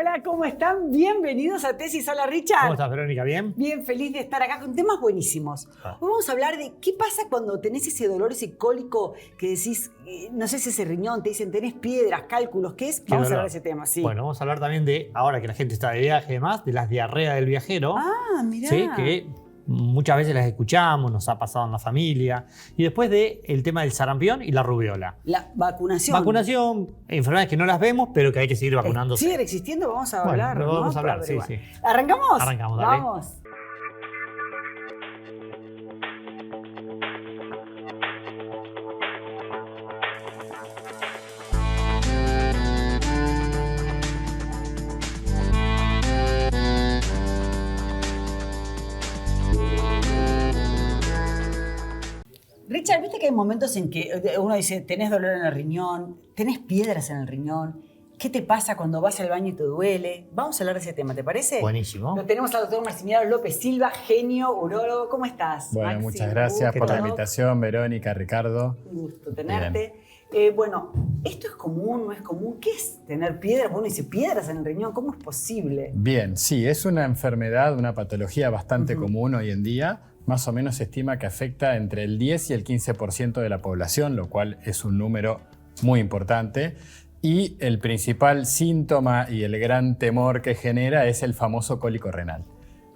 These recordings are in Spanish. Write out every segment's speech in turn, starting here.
Hola, ¿cómo están? Bienvenidos a Tesis. Hola, Richard. ¿Cómo estás, Verónica? ¿Bien? Bien, feliz de estar acá con temas buenísimos. Hoy vamos a hablar de qué pasa cuando tenés ese dolor, ese cólico que decís, no sé si ese riñón, te dicen tenés piedras, cálculos, ¿qué es? Vamos a hablar de ese tema, sí. Bueno, vamos a hablar también de, ahora que la gente está de viaje y demás, de las diarreas del viajero. Ah, mirá. Sí, que muchas veces las escuchamos, nos ha pasado en la familia. Y después del tema del sarampión y la rubiola. La vacunación. Vacunación, enfermedades que no las vemos, pero que hay que seguir vacunándose. ¿Siguen existiendo? Vamos a hablar. Bueno, ¿no? vamos a hablar, sí, sí. ¿Arrancamos? Arrancamos, dale. Vamos. Richard, ¿viste que hay momentos en que uno dice, tenés dolor en el riñón, tenés piedras en el riñón? ¿Qué te pasa cuando vas al baño y te duele? Vamos a hablar de ese tema, ¿te parece? Buenísimo. Lo tenemos al doctor Maximiliano López Silva, genio, urólogo. ¿Cómo estás, Bueno, Maxi? muchas gracias por la Doc. invitación, Verónica, Ricardo. Un gusto tenerte. Bien. Bueno, ¿esto es común, no es común? ¿Qué es tener piedras? Uno dice, piedras en el riñón, ¿cómo es posible? Bien, sí, es una enfermedad, una patología bastante común hoy en día. Más o menos se estima que afecta entre el 10 y el 15% de la población, lo cual es un número muy importante. Y el principal síntoma y el gran temor que genera es el famoso cólico renal.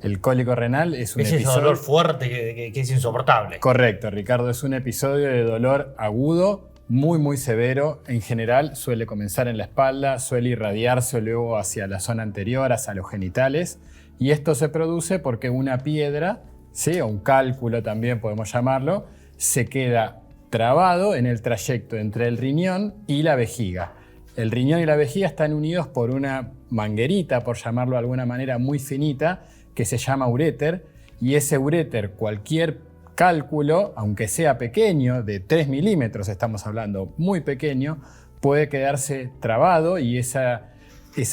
El cólico renal es un Ese episodio... dolor fuerte que es insoportable. Correcto, Ricardo, es un episodio de dolor agudo, muy severo. En general suele comenzar en la espalda, suele irradiarse luego hacia la zona anterior, hacia los genitales. Y esto se produce porque una piedra, ¿sí? O un cálculo también podemos llamarlo, se queda trabado en el trayecto entre el riñón y la vejiga. El riñón y la vejiga están unidos por una manguerita, por llamarlo de alguna manera muy finita, que se llama uréter, y ese uréter, cualquier cálculo, aunque sea pequeño, de 3 milímetros estamos hablando, muy pequeño, puede quedarse trabado y esa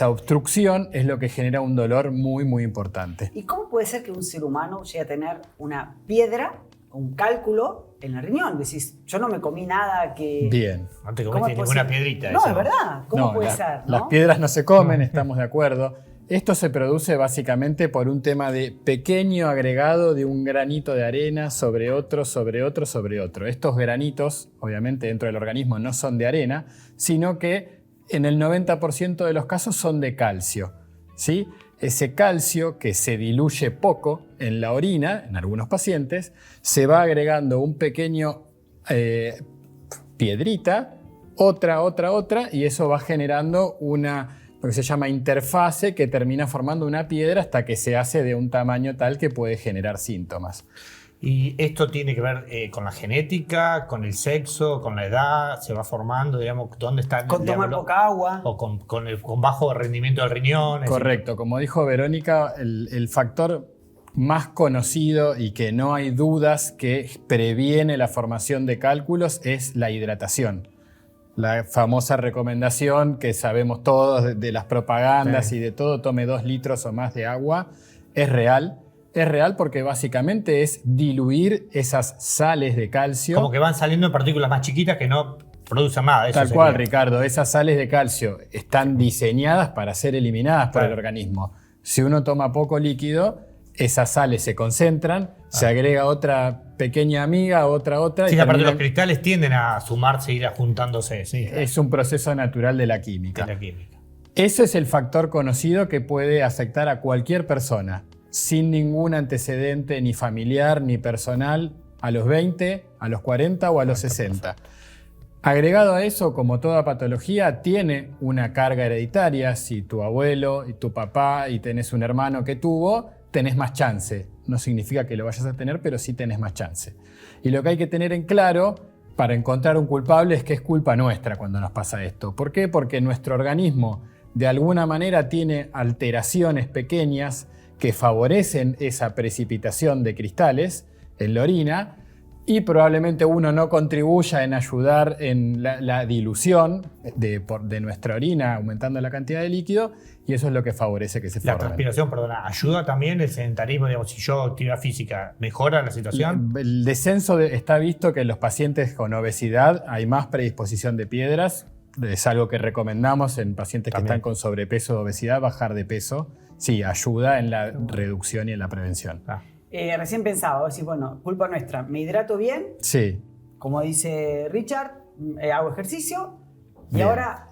obstrucción es lo que genera un dolor muy importante. ¿Y cómo puede ser que un ser humano llegue a tener una piedra, un cálculo en el riñón? Decís, yo no me comí nada que... Bien. No te comiste ninguna piedrita. No, esa. es verdad. ¿Cómo No, puede ser? ¿No? Las piedras no se comen, estamos de acuerdo. Esto se produce básicamente por un tema de pequeño agregado de un granito de arena sobre otro, sobre otro, sobre otro. Estos granitos, obviamente dentro del organismo no son de arena, sino que en el 90% de los casos son de calcio, ¿sí? Ese calcio que se diluye poco en la orina, en algunos pacientes, se va agregando un pequeño piedrita, otra, y eso va generando lo que se llama interfase, que termina formando una piedra hasta que se hace de un tamaño tal que puede generar síntomas. ¿Y esto tiene que ver con la genética, con el sexo, con la edad? ¿Se va formando, digamos, dónde está? Con tomar poca agua. ¿O con bajo rendimiento del riñón? Correcto. Como dijo Verónica, el factor más conocido y que no hay dudas que previene la formación de cálculos es la hidratación. La famosa recomendación que sabemos todos de las propagandas y de todo, tome 2 litros o más de agua, es real. Es real porque básicamente es diluir esas sales de calcio. Como que van saliendo en partículas más chiquitas que no producen nada. Eso Tal sería. cual, Ricardo. Esas sales de calcio están diseñadas para ser eliminadas por el organismo. Si uno toma poco líquido, esas sales se concentran, se agrega otra pequeña amiga, otra. Sí, y aparte terminan... los cristales tienden a sumarse, ir juntándose. Sí, Es un proceso natural de la química. de la química. Ese es el factor conocido que puede afectar a cualquier persona, sin ningún antecedente ni familiar ni personal, a los 20, a los 40 o a los 60. Agregado a eso, como toda patología, tiene una carga hereditaria. Si tu abuelo y tu papá y tenés un hermano que tuvo, tenés más chance. No significa que lo vayas a tener, pero sí tenés más chance. Y lo que hay que tener en claro para encontrar un culpable es que es culpa nuestra cuando nos pasa esto. ¿Por qué? Porque nuestro organismo de alguna manera tiene alteraciones pequeñas que favorecen esa precipitación de cristales en la orina y probablemente uno no contribuya en ayudar en la dilución de nuestra orina, aumentando la cantidad de líquido, y eso es lo que favorece que se formen. La transpiración, perdona, ¿ayuda también el sedentarismo? Digamos, si yo actividad física, ¿mejora la situación? El descenso está visto que en los pacientes con obesidad hay más predisposición de piedras es algo que recomendamos en pacientes También. que están con sobrepeso o obesidad, bajar de peso. Sí, ayuda en la reducción y en la prevención. Recién pensaba, decir, bueno, culpa nuestra, me hidrato bien, Sí, como dice Richard, hago ejercicio y Bien. ahora,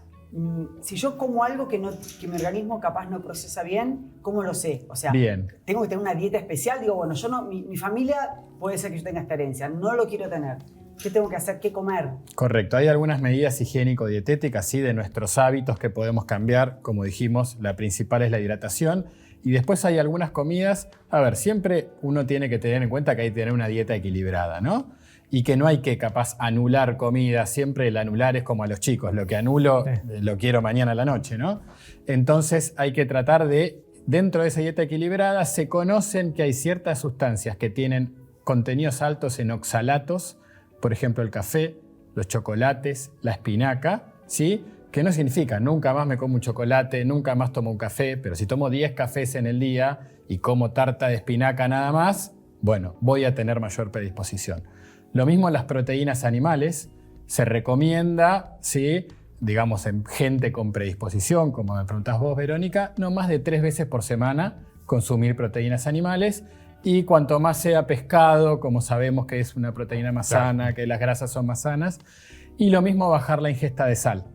si yo como algo que mi organismo capaz no procesa bien, ¿cómo lo sé? O sea, Bien. tengo que tener una dieta especial, digo, bueno, yo no, mi familia puede ser que yo tenga esta herencia, no lo quiero tener. ¿Qué tengo que hacer? ¿Qué comer? correcto. Hay algunas medidas higiénico-dietéticas, sí, de nuestros hábitos que podemos cambiar. Como dijimos, la principal es la hidratación. Y después hay algunas comidas. A ver, siempre uno tiene que tener en cuenta que hay que tener una dieta equilibrada, ¿no? Y que no hay que capaz anular comida. Siempre el anular es como a los chicos. Lo que anulo lo quiero mañana a la noche, ¿no? Entonces hay que tratar de, dentro de esa dieta equilibrada, se conocen que hay ciertas sustancias que tienen contenidos altos en oxalatos, por ejemplo el café, los chocolates, la espinaca, ¿sí? Que no significa nunca más me como un chocolate, nunca más tomo un café, pero si tomo 10 cafés en el día y como tarta de espinaca nada más, bueno, voy a tener mayor predisposición. Lo mismo en las proteínas animales, se recomienda, ¿sí? Digamos, en gente con predisposición, como me preguntás vos, Verónica, no más de 3 veces por semana consumir proteínas animales. Y cuanto más sea pescado, como sabemos que es una proteína más sana, que las grasas son más sanas. Y lo mismo bajar la ingesta de sal.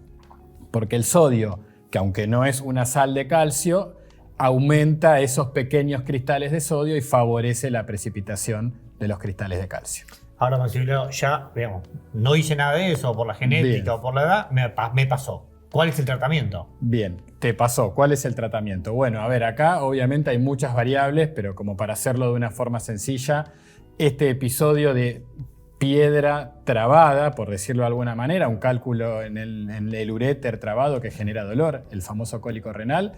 Porque el sodio, que aunque no es una sal de calcio, aumenta esos pequeños cristales de sodio y favorece la precipitación de los cristales de calcio. Ahora, Maximiliano, ya, digamos, no hice nada de eso por la genética Bien. o por la edad, me pasó. ¿Cuál es el tratamiento? Bien, te pasó. ¿Cuál es el tratamiento? Bueno, a ver, acá obviamente hay muchas variables, pero como para hacerlo de una forma sencilla, este episodio de piedra trabada, por decirlo de alguna manera, un cálculo en el uréter trabado que genera dolor, el famoso cólico renal,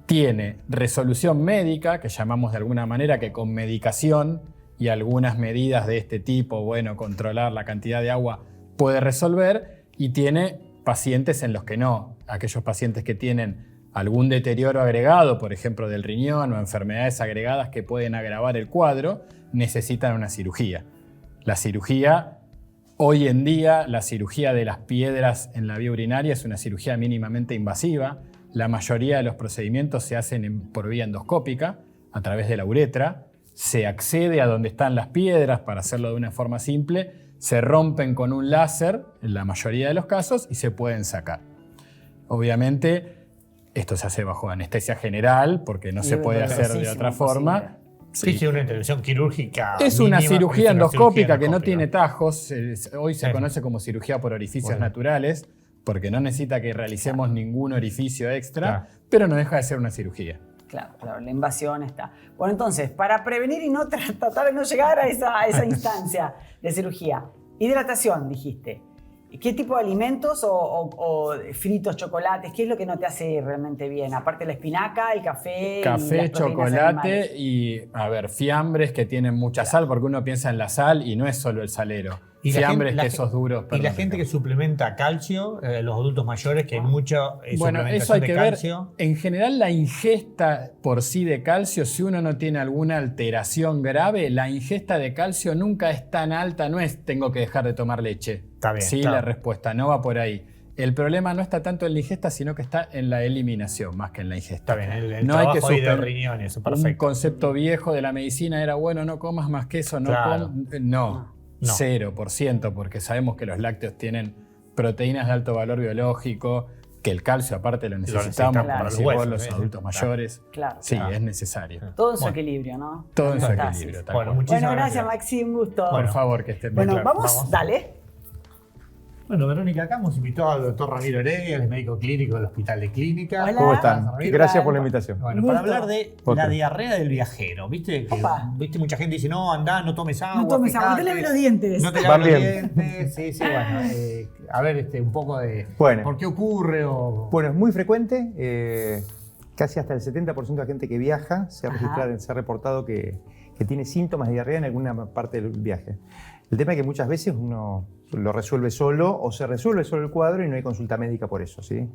tiene resolución médica, que llamamos de alguna manera que con medicación y algunas medidas de este tipo, bueno, controlar la cantidad de agua puede resolver, y tiene pacientes en los que no. Aquellos pacientes que tienen algún deterioro agregado, por ejemplo del riñón o enfermedades agregadas que pueden agravar el cuadro, necesitan una cirugía. La cirugía, hoy en día, la cirugía de las piedras en la vía urinaria es una cirugía mínimamente invasiva. La mayoría de los procedimientos se hacen por vía endoscópica, a través de la uretra. Se accede a donde están las piedras para hacerlo de una forma simple, se rompen con un láser en la mayoría de los casos y se pueden sacar. Obviamente, esto se hace bajo anestesia general porque no se puede hacer de otra forma. Sí, sí, una intervención quirúrgica. Es una mínima, cirugía es una endoscópica cirugía que no endoscópica. tiene tajos. Hoy se Sí. conoce como cirugía por orificios Bueno. naturales, porque no necesita que realicemos ningún orificio extra, Claro. pero no deja de ser una cirugía. Claro, claro, la invasión está. Bueno, entonces, para prevenir y no tratar de no llegar a esa instancia de cirugía, hidratación, dijiste. ¿Qué tipo de alimentos o fritos, chocolates? ¿Qué es lo que no te hace realmente bien? Aparte de la espinaca, el café. y Café, las proteínas chocolate animales. y, a ver, fiambres que tienen mucha sal, porque uno piensa en la sal y no es solo el salero. Y la Fiambres, gente- la quesos duros. Y perdón, la gente que suplementa calcio, los adultos mayores, que hay mucha Bueno, suplementación eso hay de que calcio. ver. En general, la ingesta por sí de calcio, si uno no tiene alguna alteración grave, la ingesta de calcio nunca es tan alta, no es tengo que dejar de tomar leche. Está bien, Sí, claro. la respuesta no va por ahí. El problema no está tanto en la ingesta, sino que está en la eliminación, más que en la ingesta. Está bien, el No hay que trabajo ahí de suspender. riñones, Un perfecto. concepto viejo de la medicina era, bueno, no comas más queso, no Claro. No, No. 0%, porque sabemos que los lácteos tienen proteínas de alto valor biológico, que el calcio aparte lo necesitamos necesitamos para para los, los huesos, los ¿sí? adultos Claro. mayores. Claro. Sí, Claro. es necesario. Todo en su Bueno. equilibrio, ¿no? Todo en su Homeostasis. equilibrio. tal Bueno, cual. muchísimas Bueno, gracias, gracias. Maxi, un gusto. Por favor, que estén bien. Bueno, claro, vamos, vamos. dale. Bueno, Verónica, acá hemos invitado al doctor Ramiro Heredia, el médico clínico del Hospital de Clínica. Hola. ¿Cómo están? Ramiro. Gracias por la invitación. Bueno, Un para gusto. hablar de Ok. la diarrea del viajero. ¿Viste? Que, Opa. ¿viste? Mucha gente dice, no, andá, no tomes agua. No tomes agua, no te fijate, laves los dientes. No te Van laves los bien. dientes. Sí, sí, bueno. A ver, un poco de Bueno. por qué ocurre o... Bueno, es muy frecuente. Casi hasta el 70% de la gente que viaja se ha Ajá. registrado, se ha reportado que tiene síntomas de diarrea en alguna parte del viaje. El tema es que muchas veces uno lo resuelve solo o se resuelve solo el cuadro y no hay consulta médica por eso, ¿sí?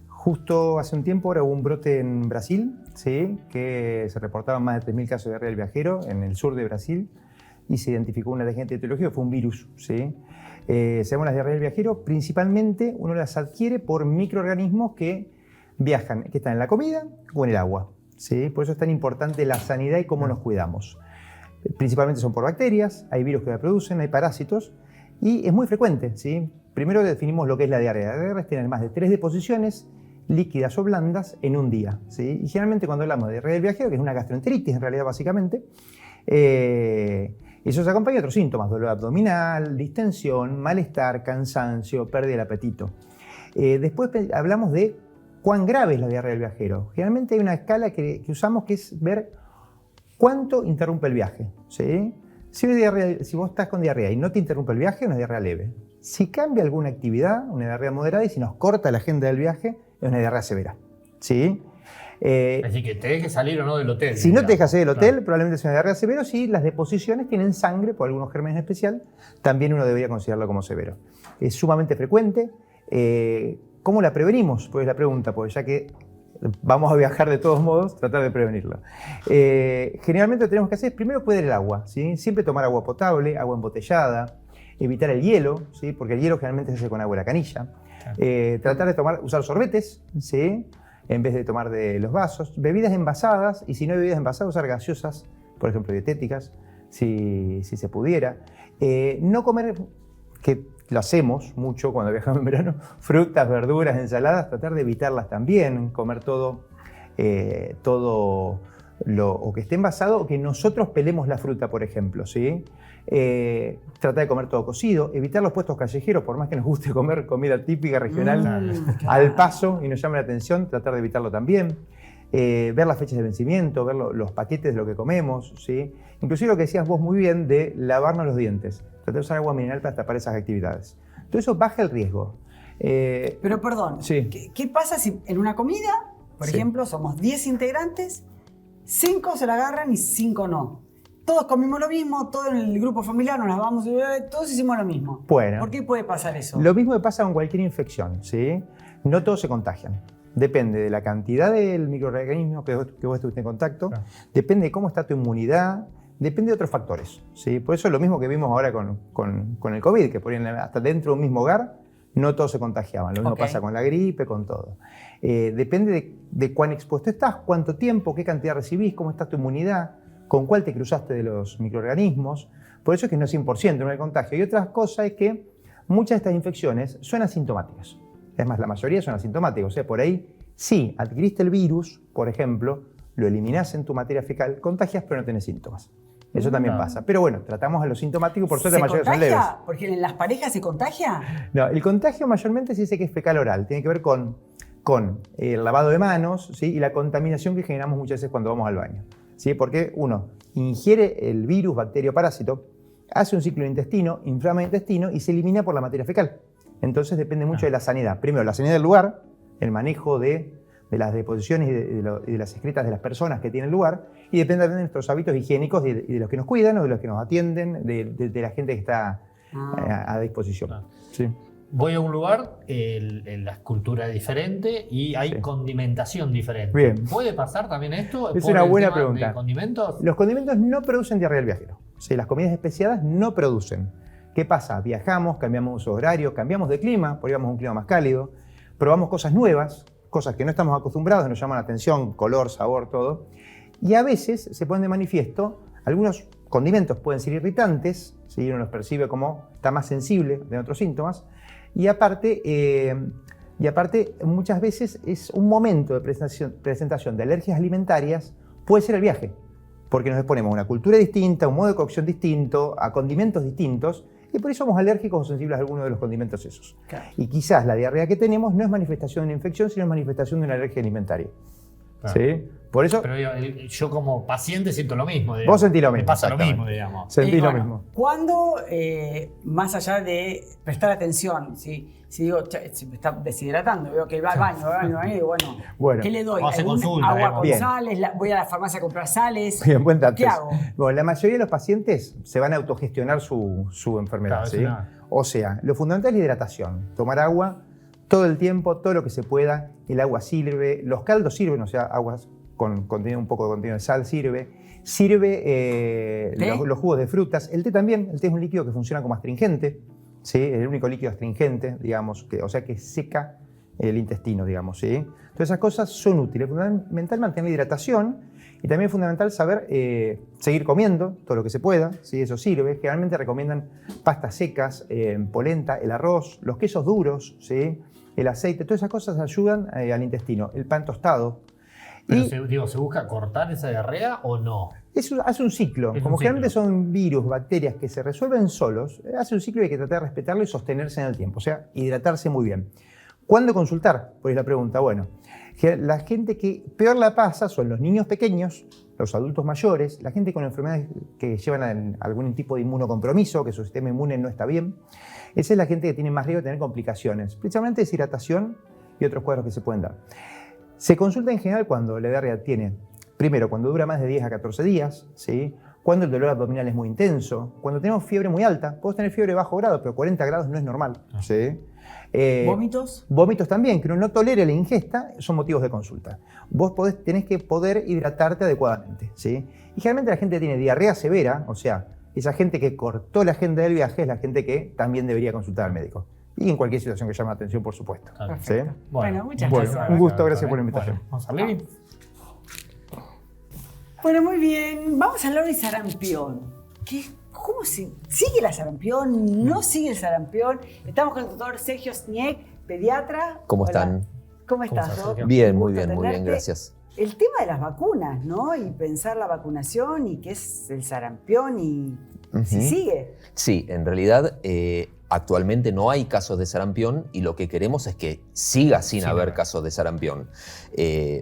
Justo hace un tiempo ahora hubo un brote en Brasil, ¿sí? Que se reportaban más de 3.000 casos de diarrea del viajero en el sur de Brasil y se identificó un agente etiológico, fue un virus, ¿sí? Sabemos las diarreas del viajero, principalmente uno las adquiere por microorganismos que viajan, que están en la comida o en el agua. ¿Sí? Por eso es tan importante la sanidad y cómo nos cuidamos. Principalmente son por bacterias, hay virus que la producen, hay parásitos y es muy frecuente. ¿Sí? Primero definimos lo que es la diarrea. La diarrea es tener más de 3 deposiciones líquidas o blandas en un día. ¿Sí? Y generalmente cuando hablamos de diarrea del viajero, que es una gastroenteritis en realidad básicamente, eso se acompaña de otros síntomas: dolor abdominal, distensión, malestar, cansancio, pérdida del apetito. Después hablamos de cuán grave es la diarrea del viajero. Generalmente hay una escala que usamos que es ver cuánto interrumpe el viaje. ¿Sí? Si vos estás con diarrea y no te interrumpe el viaje, es una diarrea leve. Si cambia alguna actividad, una diarrea moderada, y si nos corta la agenda del viaje, es una diarrea severa. ¿Sí? Es decir, que te dejes salir o no del hotel. Si no te dejas salir del hotel, probablemente sea una diarrea severa. Si las deposiciones tienen sangre por algunos gérmenes en especial, también uno debería considerarlo como severo. Es sumamente frecuente. ¿Cómo la prevenimos? Pues la pregunta, pues ya que vamos a viajar de todos modos, tratar de prevenirlo. Generalmente lo que tenemos que hacer es primero cuidar el agua. ¿Sí? Siempre tomar agua potable, agua embotellada, evitar el hielo, ¿sí? Porque el hielo generalmente se hace con agua de la canilla. Tratar de usar sorbetes, ¿sí? En vez de tomar de los vasos. Bebidas envasadas, y si no hay bebidas envasadas, usar gaseosas, por ejemplo dietéticas, si se pudiera. No comer, que lo hacemos mucho cuando viajamos en verano, frutas, verduras, ensaladas, tratar de evitarlas también, comer todo o que esté envasado o que nosotros pelemos la fruta, por ejemplo, ¿sí? Tratar de comer todo cocido, evitar los puestos callejeros, por más que nos guste comer comida típica regional al paso y nos llame la atención, tratar de evitarlo también. Ver las fechas de vencimiento, ver los paquetes de lo que comemos, ¿sí? Inclusive lo que decías vos muy bien de lavarnos los dientes, tratar de usar agua mineral para tapar esas actividades. Todo eso baja el riesgo. Pero perdón, sí. ¿Qué pasa si en una comida, por ejemplo, somos 10 integrantes, 5 se la agarran y 5 no? Todos comimos lo mismo, todo en el grupo familiar nos lavamos, todos hicimos lo mismo. Bueno, ¿Por qué puede pasar eso? Lo mismo que pasa con cualquier infección, ¿sí? No todos se contagian. Depende de la cantidad del microorganismo que vos estuviste en contacto, depende de cómo está tu inmunidad, depende de otros factores, ¿sí? Por eso es lo mismo que vimos ahora con el COVID, que ponían hasta dentro de un mismo hogar, no todos se contagiaban. Lo mismo pasa con la gripe, con todo. Depende de cuán expuesto estás, cuánto tiempo, qué cantidad recibís, cómo está tu inmunidad, con cuál te cruzaste de los microorganismos. Por eso es que no es 100% no hay contagio. Y otra cosa es que muchas de estas infecciones son asintomáticas. Es más, la mayoría son asintomáticas. O sea, por ahí, sí, adquiriste el virus, por ejemplo, lo eliminás en tu materia fecal, contagias, pero no tenés síntomas. Eso también pasa. Pero bueno, tratamos a los sintomáticos, por suerte la mayoría son leves. ¿Porque en las parejas se contagia? No, el contagio mayormente se dice que es fecal oral. Tiene que ver con el lavado de manos, ¿sí? Y la contaminación que generamos muchas veces cuando vamos al baño. ¿Sí? Porque uno ingiere el virus, bacteria o parásito, hace un ciclo en el intestino, inflama el intestino y se elimina por la materia fecal. Entonces depende mucho de la sanidad. Primero, la sanidad del lugar, el manejo de las deposiciones y de las excretas de las personas que tienen el lugar, y depende también de nuestros hábitos higiénicos y de los que nos cuidan o de los que nos atienden, de la gente que está a disposición. Sí. Voy a un lugar, la cultura es diferente y hay condimentación diferente. Bien. ¿Puede pasar también esto? Es una buena pregunta. ¿De condimentos? Los condimentos no producen diarrea del viajero. Sí, las comidas especiadas no producen. ¿Qué pasa? Viajamos, cambiamos uso horario, cambiamos de clima, porque vamos a un clima más cálido, probamos cosas nuevas, cosas que no estamos acostumbrados, nos llaman la atención, color, sabor, todo. Y a veces se ponen de manifiesto, algunos condimentos pueden ser irritantes, ¿sí? Uno los percibe como está más sensible de otros síntomas, y aparte muchas veces es un momento de presentación de alergias alimentarias, puede ser el viaje, porque nos exponemos a una cultura distinta, a un modo de cocción distinto, a condimentos distintos, y por eso somos alérgicos o sensibles a alguno de los condimentos esos. Claro. Y quizás la diarrea que tenemos no es manifestación de una infección, sino es manifestación de una alergia alimentaria. Claro. ¿Sí? Por eso, pero yo como paciente siento lo mismo. Digamos. Vos sentís lo mismo. Me pasa lo mismo, digamos. Sentís lo mismo. ¿Cuándo, más allá de prestar atención, si digo, se me está deshidratando, veo que va al baño, y bueno, ¿qué le doy? ¿Agua con sales? ¿Voy a la farmacia a comprar sales? Bien, buen dato. ¿Qué hago? Bueno, la mayoría de los pacientes se van a autogestionar su enfermedad. Claro, ¿sí? O sea, lo fundamental es la hidratación. Tomar agua todo el tiempo, todo lo que se pueda. El agua sirve, los caldos sirven, o sea, aguas con un poco de contenido de sal sirve los jugos de frutas. El té también, el té es un líquido que funciona como astringente, ¿sí? Es el único líquido astringente, digamos, o sea que seca el intestino, digamos, ¿sí? Todas esas cosas son útiles. Es fundamental mantener la hidratación y también es fundamental saber seguir comiendo todo lo que se pueda, ¿sí? Eso sirve. Generalmente recomiendan pastas secas, polenta, el arroz, los quesos duros, ¿sí? El aceite, todas esas cosas ayudan al intestino. El pan tostado. Pero ¿se busca cortar esa diarrea o no? Hace un ciclo. Es Como un generalmente ciclo. son virus, bacterias que se resuelven solos, hace un ciclo y hay que tratar de respetarlo y sostenerse en el tiempo. O sea, hidratarse muy bien. ¿Cuándo consultar? Pues la pregunta. Bueno, la gente que peor la pasa son los niños pequeños, los adultos mayores, la gente con enfermedades que llevan a algún tipo de inmunocompromiso, que su sistema inmune no está bien. Esa es la gente que tiene más riesgo de tener complicaciones, principalmente deshidratación y otros cuadros que se pueden dar. Se consulta en general cuando la diarrea tiene, primero, cuando dura más de 10 a 14 días, ¿sí? Cuando el dolor abdominal es muy intenso, cuando tenemos fiebre muy alta, podemos tener fiebre de bajo grado, pero 40 grados no es normal. ¿Sí? ¿Vómitos? Vómitos también, que uno no tolere la ingesta, son motivos de consulta. Vos tenés que poder hidratarte adecuadamente, ¿sí? Y generalmente la gente que tiene diarrea severa, o sea, esa gente que cortó la agenda del viaje es la gente que también debería consultar al médico. Y en cualquier situación que llame la atención, por supuesto. Perfecto. ¿Sí? Bueno, muchas Bueno, gracias. un gusto, gracias por la invitación. Bueno, vamos a salir. Bueno, muy bien. Vamos a hablar de sarampión. ¿Cómo sigue la sarampión? ¿No sigue el sarampión? Estamos con el doctor Sergio Snieg, pediatra. ¿Cómo Hola. están? ¿Cómo estás, estás, Doc? Sergio? Bien, Un muy gusto bien, muy bien, tenerte. gracias. El tema de las vacunas, ¿no? Y pensar la vacunación y qué es el sarampión y si Ujú. sigue. Sí, en realidad actualmente no hay casos de sarampión y lo que queremos es que siga sin haber casos de sarampión.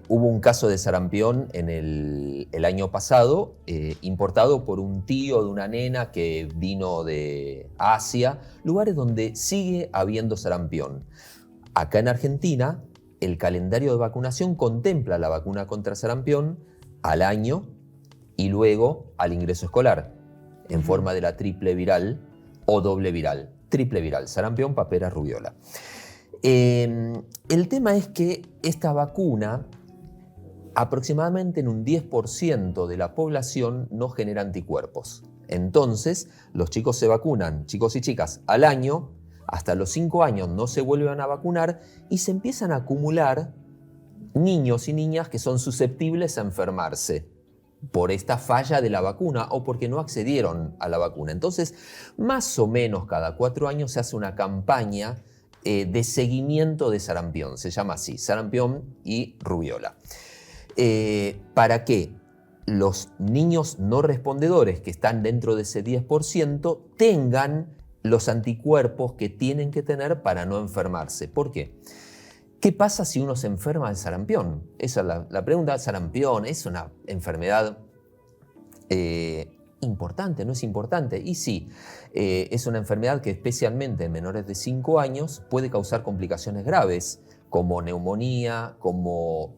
Hubo un caso de sarampión en el año pasado, importado por un tío de una nena que vino de Asia, lugares donde sigue habiendo sarampión. Acá en Argentina, el calendario de vacunación contempla la vacuna contra sarampión al año y luego al ingreso escolar, en forma de la triple viral o doble viral. Triple viral, sarampión, papera, rubiola. El tema es que esta vacuna, aproximadamente en un 10% de la población, no genera anticuerpos. Entonces, los chicos se vacunan, chicos y chicas, al año, hasta los 5 años no se vuelven a vacunar y se empiezan a acumular niños y niñas que son susceptibles a enfermarse por esta falla de la vacuna o porque no accedieron a la vacuna. Entonces, más o menos cada 4 años se hace una campaña de seguimiento de sarampión, se llama así, sarampión y rubiola. Para que los niños no respondedores que están dentro de ese 10% tengan los anticuerpos que tienen que tener para no enfermarse. ¿Por qué? ¿Qué pasa si uno se enferma de sarampión? Esa es la pregunta. Sarampión es una enfermedad importante, ¿no es importante? Y sí, es una enfermedad que especialmente en menores de 5 años puede causar complicaciones graves, como neumonía, como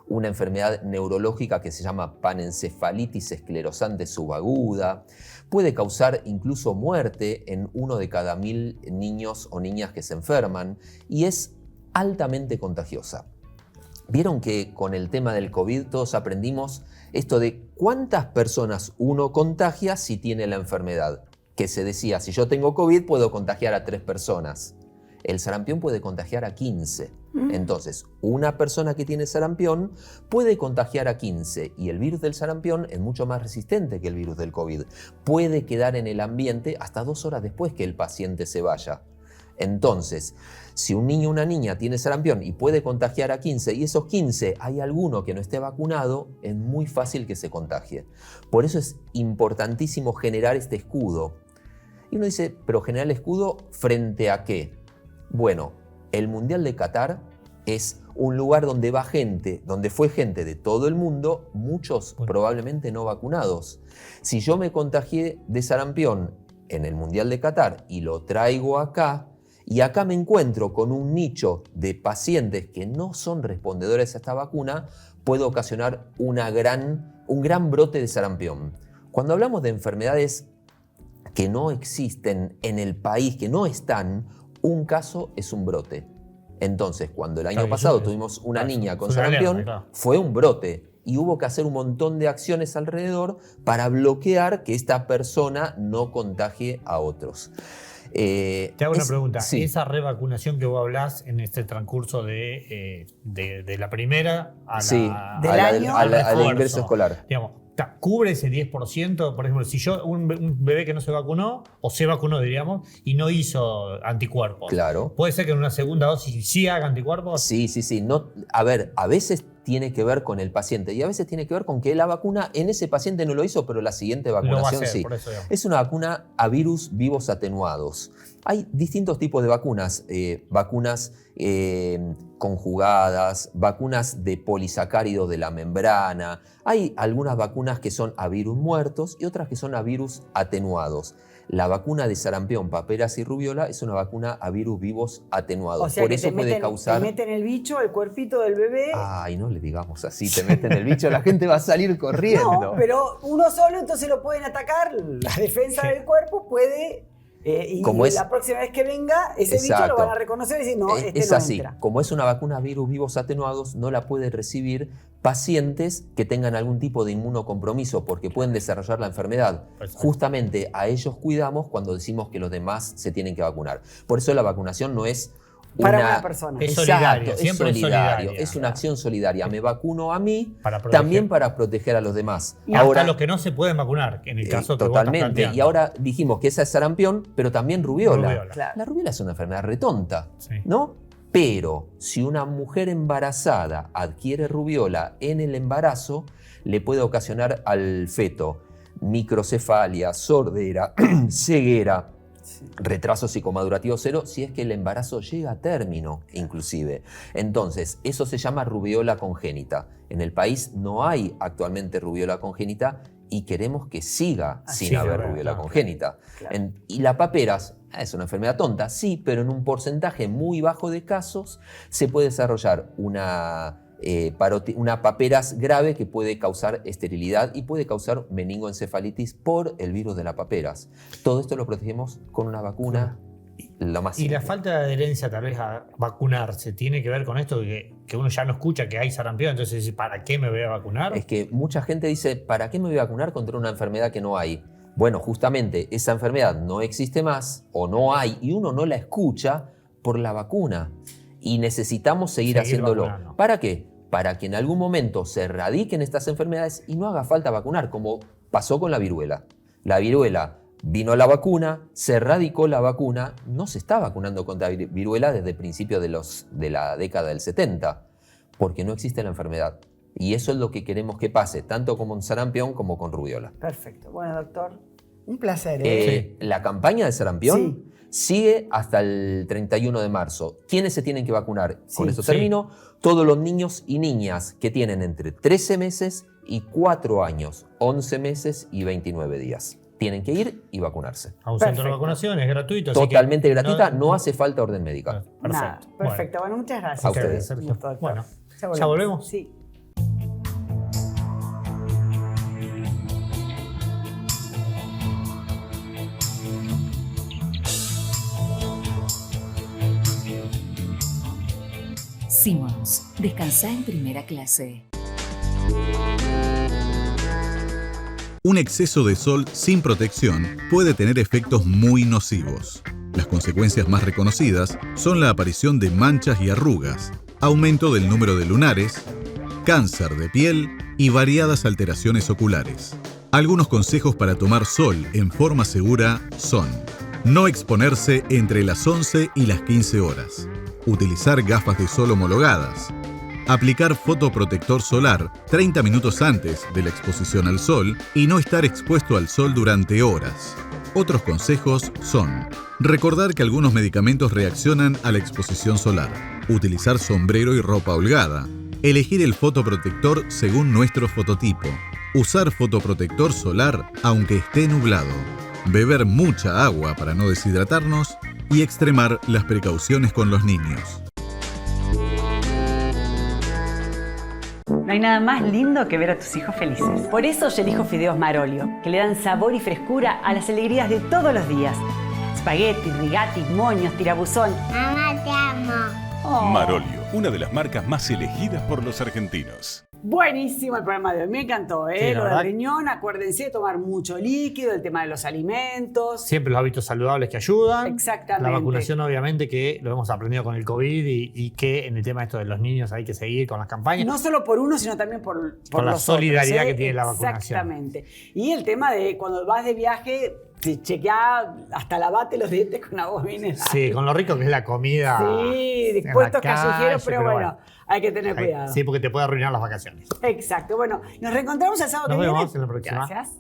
una enfermedad neurológica que se llama panencefalitis esclerosante subaguda. Puede causar incluso muerte en 1 de cada 1000 niños o niñas que se enferman y es altamente contagiosa. Vieron que con el tema del COVID todos aprendimos esto de cuántas personas uno contagia si tiene la enfermedad. Que se decía, si yo tengo COVID puedo contagiar a 3 personas. El sarampión puede contagiar a 15. Entonces, una persona que tiene sarampión puede contagiar a 15 y el virus del sarampión es mucho más resistente que el virus del COVID. Puede quedar en el ambiente hasta 2 horas después que el paciente se vaya. Entonces, si un niño o una niña tiene sarampión y puede contagiar a 15 y esos 15 hay alguno que no esté vacunado, es muy fácil que se contagie. Por eso es importantísimo generar este escudo. Y uno dice, ¿pero generar el escudo frente a qué? Bueno, el Mundial de Qatar es un lugar donde va gente, donde fue gente de todo el mundo, muchos probablemente no vacunados. Si yo me contagié de sarampión en el Mundial de Qatar y lo traigo acá, y acá me encuentro con un nicho de pacientes que no son respondedores a esta vacuna, puedo ocasionar un gran brote de sarampión. Cuando hablamos de enfermedades que no existen en el país, que no están, un caso es un brote. Entonces, cuando el año pasado tuvimos una niña con sarampión, fue un brote y hubo que hacer un montón de acciones alrededor para bloquear que esta persona no contagie a otros. Te hago una pregunta. Sí. Esa revacunación que vos hablás en este transcurso de la primera a Sí, la, Del a la año. al refuerzo, ingreso escolar. digamos, ¿cubre ese 10%? Por ejemplo, si yo, un bebé que no se vacunó, o se vacunó, diríamos, y no hizo anticuerpos. Claro. ¿Puede ser que en una segunda dosis sí haga anticuerpos? Sí. No, a ver, a veces tiene que ver con el paciente y a veces tiene que ver con que la vacuna en ese paciente no lo hizo, pero la siguiente Lo va a vacunación hacer, sí. por eso digamos. Es una vacuna a virus vivos atenuados. Hay distintos tipos de vacunas, vacunas conjugadas, vacunas de polisacáridos de la membrana. Hay algunas vacunas que son a virus muertos y otras que son a virus atenuados. La vacuna de sarampión, paperas y rubiola es una vacuna a virus vivos atenuados. O sea, Por que eso puede causar... te meten el bicho, el cuerpito del bebé. Ay, no le digamos así, te meten el bicho, la gente va a salir corriendo. No, pero uno solo, entonces lo pueden atacar. La defensa del cuerpo puede... y Como es- la próxima vez que venga, ese bicho Exacto. lo van a reconocer y decir, no, este Es no así, entra. como es una vacuna a virus vivos atenuados, no la puede recibir pacientes que tengan algún tipo de inmunocompromiso porque pueden desarrollar la enfermedad. Perfecto. Justamente a ellos cuidamos cuando decimos que los demás se tienen que vacunar. Por eso la vacunación no es Para una persona. Es Exacto, solidaria, siempre es solidaria. Es una acción solidaria. Me vacuno a mí, Para proteger. también para proteger a los demás. Y hasta los que no se pueden vacunar, en el caso que vos estás totalmente. planteando. Y ahora dijimos que esa es sarampión, pero también rubiola. Rubiola. Claro. La rubiola es una enfermedad retonta, Sí. ¿no? Pero si una mujer embarazada adquiere rubiola en el embarazo, le puede ocasionar al feto microcefalia, sordera, ceguera, retraso psicomadurativo 0, si es que el embarazo llega a término, inclusive. Entonces, eso se llama rubiola congénita. En el país no hay actualmente rubiola congénita y queremos que siga sin siga, haber claro, rubiola claro. congénita. Claro. Y la paperas es una enfermedad tonta, sí, pero en un porcentaje muy bajo de casos se puede desarrollar una paperas grave que puede causar esterilidad y puede causar meningoencefalitis por el virus de la paperas. Todo esto lo protegemos con una vacuna lo más Y simple. la falta de adherencia tal vez a vacunarse tiene que ver con esto que uno ya no escucha que hay sarampión, entonces dice, ¿para qué me voy a vacunar? Es que mucha gente dice, ¿para qué me voy a vacunar contra una enfermedad que no hay? Bueno, justamente esa enfermedad no existe más o no hay y uno no la escucha por la vacuna. Y necesitamos seguir haciéndolo. vacunando. ¿Para qué? Para que en algún momento se erradiquen estas enfermedades y no haga falta vacunar, como pasó con la viruela. La viruela vino la vacuna, se erradicó la vacuna, no se está vacunando contra viruela desde el principio de la década del 70, porque no existe la enfermedad. Y eso es lo que queremos que pase, tanto con sarampión como con rubiola. Perfecto. Bueno, doctor, un placer. La campaña de sarampión sigue hasta el 31 de marzo. ¿Quiénes se tienen que vacunar? Con eso termino. Todos los niños y niñas que tienen entre 13 meses y 4 años, 11 meses y 29 días. Tienen que ir y vacunarse. A un centro de Perfecto. vacunación, es gratuito. así que Totalmente gratuita, no hace falta orden médica. Nada, Perfecto. perfecto. Bueno, muchas gracias. A ustedes. Sergio. Doctor. Bueno, ¿ya ¿ya volvemos? Sí. Simmons, descansá en primera clase. Un exceso de sol sin protección puede tener efectos muy nocivos. Las consecuencias más reconocidas son la aparición de manchas y arrugas, aumento del número de lunares, cáncer de piel y variadas alteraciones oculares. Algunos consejos para tomar sol en forma segura son: no exponerse entre las 11 y las 15 horas, utilizar gafas de sol homologadas, aplicar fotoprotector solar 30 minutos antes de la exposición al sol y no estar expuesto al sol durante horas. Otros consejos son: recordar que algunos medicamentos reaccionan a la exposición solar, utilizar sombrero y ropa holgada, elegir el fotoprotector según nuestro fototipo, usar fotoprotector solar aunque esté nublado, beber mucha agua para no deshidratarnos y extremar las precauciones con los niños. No hay nada más lindo que ver a tus hijos felices. Por eso yo elijo fideos Marolio, que le dan sabor y frescura a las alegrías de todos los días. Spaghetti, rigati, moños, tirabuzón. Mamá, te amo. Oh. Marolio, una de las marcas más elegidas por los argentinos. Buenísimo el programa de hoy, me encantó, Sí, la lo del verdad. riñón, acuérdense de tomar mucho líquido, el tema de los alimentos. Siempre los hábitos saludables que ayudan. Exactamente. La vacunación, obviamente, que lo hemos aprendido con el COVID y que en el tema esto de los niños hay que seguir con las campañas. No solo por uno, sino también por la los solidaridad otros, que tiene la vacunación. Exactamente. Y el tema de cuando vas de viaje, chequea, hasta lavate los dientes con agua mineral. Sí, con lo rico que es la comida. Sí, en dispuestos la calle, callejeros, pero bueno, hay que tener cuidado. Sí, porque te puede arruinar las vacaciones. Exacto. Bueno, nos reencontramos el sábado Nos que viene. vemos en la próxima. Gracias.